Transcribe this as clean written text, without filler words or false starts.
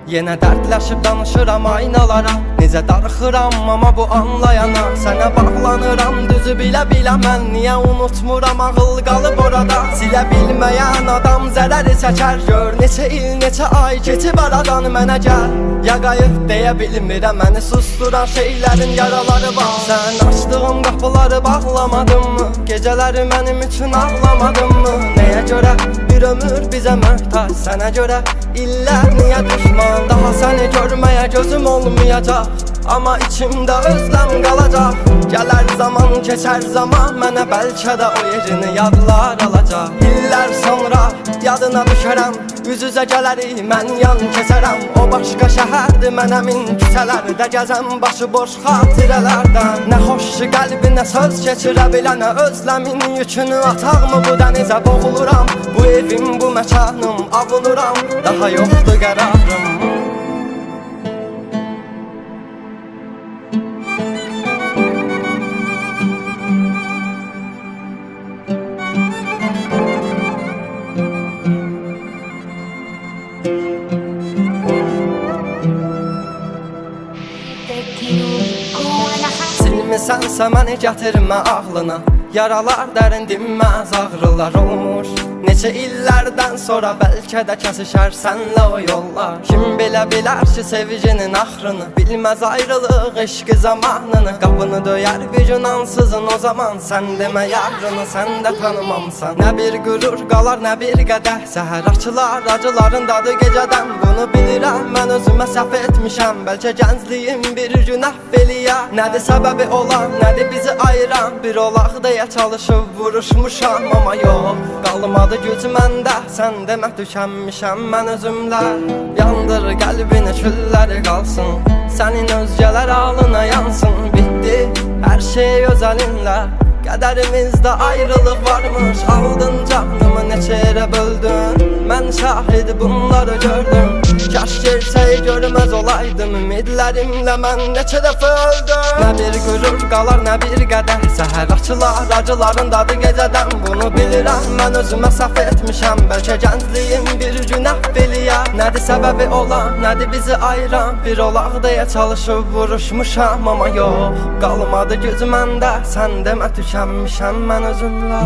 Yenə dərdləşib danışıram aynalara, necə darıxıram amma bu anlayana. Sənə bağlanıram düzü bilə-bilə mən, niyə unutmuram ağıl qalıb orada. Silə bilməyən adam zərəri çəkər, gör neçə il, neçə ay keçib aradan mənə gəl. Ya qayıt deyə bilmirəm, məni susturan şeylərin yaraları var. Sən açdığım qapıları bağlamadın mı? Gecələri mənim üçün ağlamadın mı? Nəyə görə bir ömür bizə möhtac, sənə görə illər niyə düşman? Daha səni görməyə gözüm olmayacaq, amma içimdə özləm qalacaq. Gələr zaman, keçər zaman, mənə bəlkə də o yerini yadlar alacaq. İllər sonra yadına düşərəm, üz-üzə gələrik, mən yan keçərəm. O başqa şəhərdir, mən əmin küçələrdə gəzəm, başı boş xatirələrdən. Nə xoş qəlbinə söz keçirə bilənə, özləmin yükünü ataqmı bu dənizə boğuluram. Bu evim, bu məkanım, avunuram, daha yoxdur qərarım. Silmisənsə məni gətirmə ağlına, yaralar dərin dinməz, ağrılar olmuş. Neçə illərdən sonra bəlkə də kəsişər sənlə o yollar. Kim bilə bilər ki sevginin axrını, bilməz ayrılıq eşqi zamanını. Qapını döyər bir gün ansızın, o zaman sən demə yarını sən də tanımamsan. Nə bir qürur qalar, nə bir qədəh, səhər açılar acıların dadı gecədən. Bunu bilirəm, mən özümə səhv etmişəm, bəlkə gəncliyim bir gün əhv eləyə. Nədir səbəbi olan, nədir bizi ayıran, bir olaq deyə çalışıb vuruşmuşam, amma yox, qalmadı güc məndə, sən demə tükənmişəm mən özümlə. Yandır qəlbinə külləri qalsın, sənin özgələr alına yansın. Bitdi hər şey özəlinlə, qədərimizdə ayrılıq varmış. Aldın canımı neçə yerə böldün, mən şahid bunları gördüm. Kaş gerçəyi görməz olaydım, ümidlərimlə mən neçə dəfə öldüm. Nə bir qürur qalar, nə bir qədəh, səhər açılar acıların dadı gecədən. Bunu bilirəm, mən özümə səhv etmişəm, bəlkə gəncliyim bir gün əhv eləyə. Nədir səbəbi olan, nədir bizi ayıran, bir olaq deyə çalışıb vuruşmuşam, amma yox, qalmadı güc məndə, sən demə tükənmişəm mən özümlə.